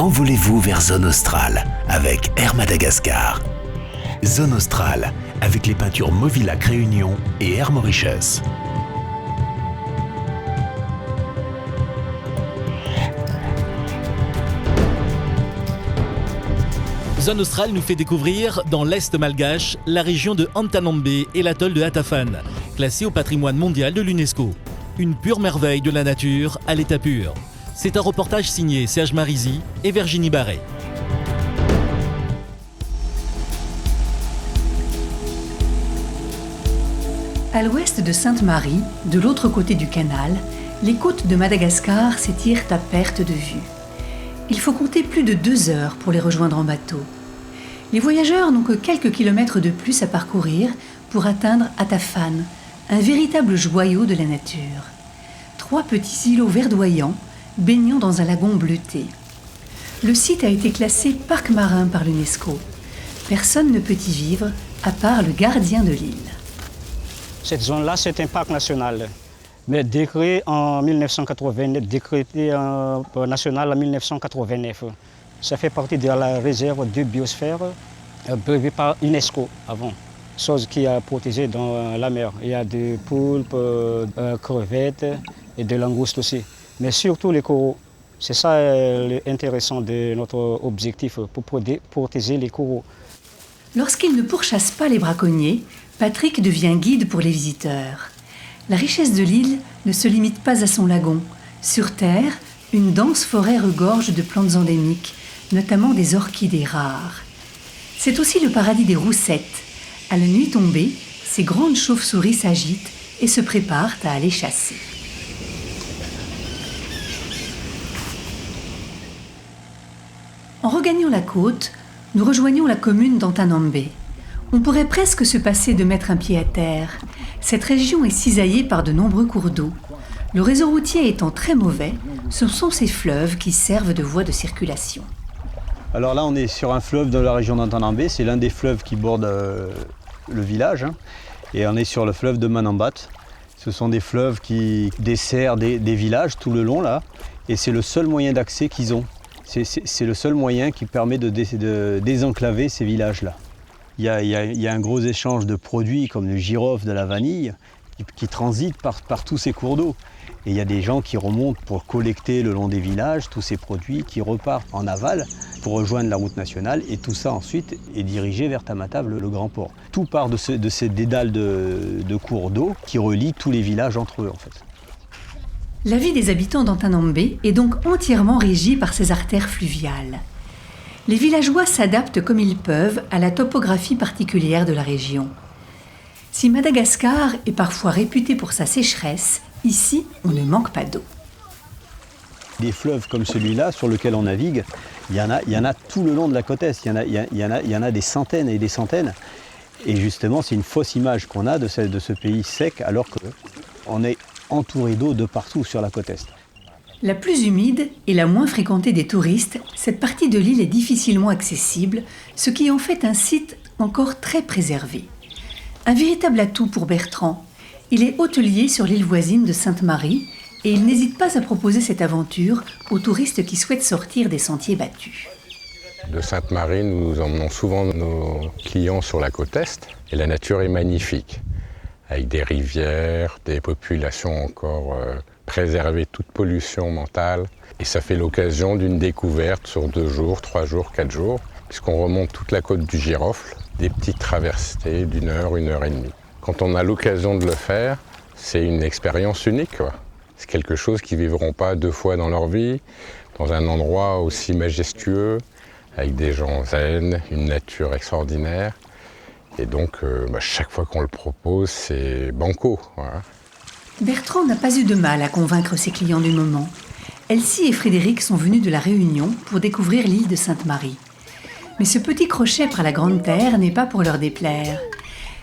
envolez-vous vers Zone Australe avec Air Madagascar. Zone Australe avec les peintures Movilac Réunion et Air Mauritius. Zone Australe nous fait découvrir, dans l'Est malgache, la région de Antanambe et l'atoll de Hatafan, classé au patrimoine mondial de l'UNESCO. Une pure merveille de la nature à l'état pur. C'est un reportage signé Serge Marisy et Virginie Barret. À l'ouest de Sainte-Marie, de l'autre côté du canal, les côtes de Madagascar s'étirent à perte de vue. Il faut compter plus de 2 heures pour les rejoindre en bateau. Les voyageurs n'ont que quelques kilomètres de plus à parcourir pour atteindre Hatafan, un véritable joyau de la nature. 3 petits îlots verdoyants baignant dans un lagon bleuté. Le site a été classé parc marin par l'UNESCO. Personne ne peut y vivre à part le gardien de l'île. Cette zone-là, c'est un parc national. Mais décret en 1989, décrété national en 1989. Ça fait partie de la réserve de biosphère prévue par l'UNESCO avant. Chose qui a protégé dans la mer. Il y a des poulpes, crevettes et des langoustes aussi. Mais surtout les coraux. C'est ça l'intéressant de notre objectif, pour protéger les coraux. Lorsqu'il ne pourchasse pas les braconniers, Patrick devient guide pour les visiteurs. La richesse de l'île ne se limite pas à son lagon. Sur terre, une dense forêt regorge de plantes endémiques, notamment des orchidées rares. C'est aussi le paradis des roussettes. À la nuit tombée, ces grandes chauves-souris s'agitent et se préparent à aller chasser. En regagnant la côte, nous rejoignons la commune d'Antanambe. On pourrait presque se passer de mettre un pied à terre. Cette région est cisaillée par de nombreux cours d'eau. Le réseau routier étant très mauvais, ce sont ces fleuves qui servent de voie de circulation. Alors là, on est sur un fleuve de la région d'Antanambe. C'est l'un des fleuves qui borde le village. Et on est sur le fleuve de Manambat. Ce sont des fleuves qui desserrent des villages tout le long là. Et c'est le seul moyen d'accès qu'ils ont. C'est le seul moyen qui permet de désenclaver ces villages-là. Il y a un gros échange de produits comme le girofle, de la vanille, qui transitent par tous ces cours d'eau. Et il y a des gens qui remontent pour collecter le long des villages tous ces produits qui repartent en aval pour rejoindre la route nationale. Et tout ça ensuite est dirigé vers Tamatave, le grand port. Tout part de ces dédales de cours d'eau qui relient tous les villages entre eux en fait. La vie des habitants d'Antanambe est donc entièrement régie par ces artères fluviales. Les villageois s'adaptent comme ils peuvent à la topographie particulière de la région. Si Madagascar est parfois réputé pour sa sécheresse, ici, on ne manque pas d'eau. Des fleuves comme celui-là, sur lequel on navigue, il y en a tout le long de la côte est. Il y en a des centaines et des centaines. Et justement, c'est une fausse image qu'on a de ce pays sec, alors qu'on est entouré d'eau de partout sur la côte est. La plus humide et la moins fréquentée des touristes, cette partie de l'île est difficilement accessible, ce qui en fait un site encore très préservé. Un véritable atout pour Bertrand. Il est hôtelier sur l'île voisine de Sainte-Marie et il n'hésite pas à proposer cette aventure aux touristes qui souhaitent sortir des sentiers battus. De Sainte-Marie, nous emmenons souvent nos clients sur la côte est et la nature est magnifique, avec des rivières, des populations encore préserver toute pollution mentale. Et ça fait l'occasion d'une découverte sur 2 jours, 3 jours, 4 jours, puisqu'on remonte toute la côte du Girofle, des petites traversées d'1 heure, 1 heure et demie. Quand on a l'occasion de le faire, c'est une expérience unique, quoi. C'est quelque chose qu'ils ne vivront pas 2 fois dans leur vie, dans un endroit aussi majestueux, avec des gens zen, une nature extraordinaire. Et donc, chaque fois qu'on le propose, c'est banco. Voilà. Bertrand n'a pas eu de mal à convaincre ses clients du moment. Elsie et Frédéric sont venus de La Réunion pour découvrir l'île de Sainte-Marie. Mais ce petit crochet par la Grande Terre n'est pas pour leur déplaire.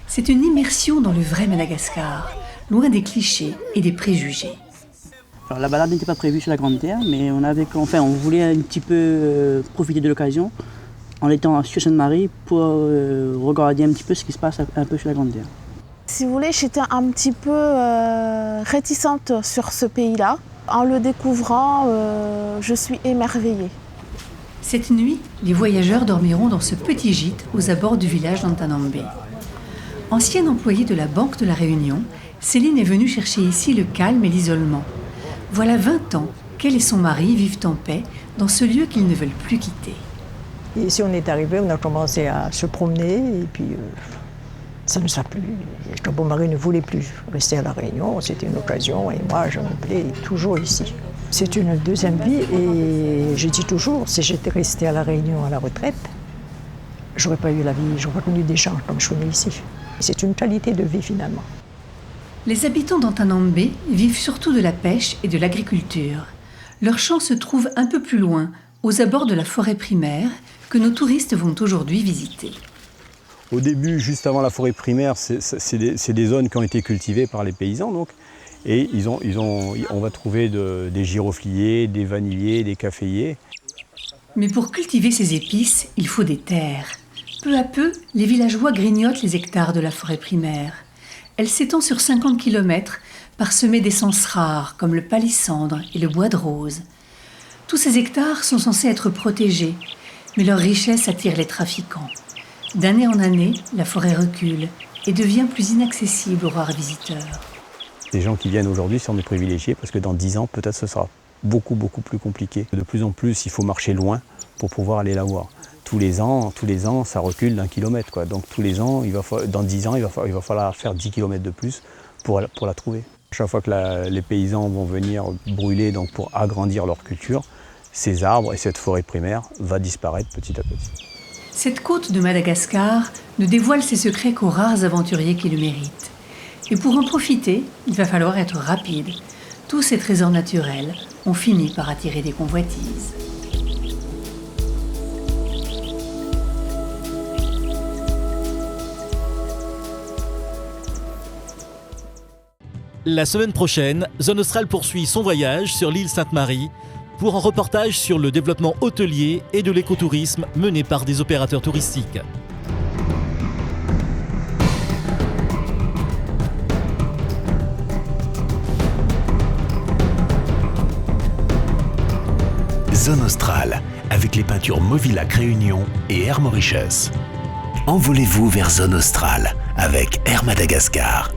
C'est une immersion dans le vrai Madagascar, loin des clichés et des préjugés. Alors, la balade n'était pas prévue sur la Grande Terre, mais on voulait un petit peu profiter de l'occasion en étant à Sainte-Marie pour regarder un petit peu ce qui se passe un peu sur la Grande Terre. Si vous voulez, j'étais un petit peu réticente sur ce pays-là. En le découvrant, je suis émerveillée. Cette nuit, les voyageurs dormiront dans ce petit gîte aux abords du village d'Antanambe. Ancienne employée de la Banque de la Réunion, Céline est venue chercher ici le calme et l'isolement. Voilà 20 ans qu'elle et son mari vivent en paix dans ce lieu qu'ils ne veulent plus quitter. Et ici, on est arrivé, on a commencé à se promener et puis ça ne nous a plu. Mon beau mari ne voulait plus rester à La Réunion, c'était une occasion et moi, je me plais toujours ici. C'est une deuxième vie et je dis toujours, si j'étais restée à La Réunion à la retraite, j'aurais pas eu la vie, j'aurais pas connu des gens comme je connais ici. C'est une qualité de vie finalement. Les habitants d'Antanambe vivent surtout de la pêche et de l'agriculture. Leur champ se trouve un peu plus loin, aux abords de la forêt primaire, que nos touristes vont aujourd'hui visiter. Au début, juste avant la forêt primaire, c'est des zones qui ont été cultivées par les paysans. Donc, et on va trouver des girofliers, des vanilliers, des caféiers. Mais pour cultiver ces épices, il faut des terres. Peu à peu, les villageois grignotent les hectares de la forêt primaire. Elle s'étend sur 50 km, parsemée d'essences rares comme le palissandre et le bois de rose. Tous ces hectares sont censés être protégés, mais leur richesse attire les trafiquants. D'année en année, la forêt recule et devient plus inaccessible aux rares visiteurs. Les gens qui viennent aujourd'hui sont des privilégiés parce que dans 10 ans, peut-être ce sera beaucoup plus compliqué. De plus en plus, il faut marcher loin pour pouvoir aller la voir. Tous les ans, ça recule d'1 kilomètre, quoi. Donc tous les ans, dans 10 ans, il va falloir faire 10 km de plus pour la trouver. Chaque fois que les paysans vont venir brûler donc pour agrandir leur culture, ces arbres et cette forêt primaire va disparaître petit à petit. Cette côte de Madagascar ne dévoile ses secrets qu'aux rares aventuriers qui le méritent. Et pour en profiter, il va falloir être rapide. Tous ces trésors naturels ont fini par attirer des convoitises. La semaine prochaine, Zone Australe poursuit son voyage sur l'île Sainte-Marie pour un reportage sur le développement hôtelier et de l'écotourisme mené par des opérateurs touristiques. Zone Australe, avec les peintures Movilac Réunion et Air Mauritius. Envolez-vous vers Zone Australe avec Air Madagascar.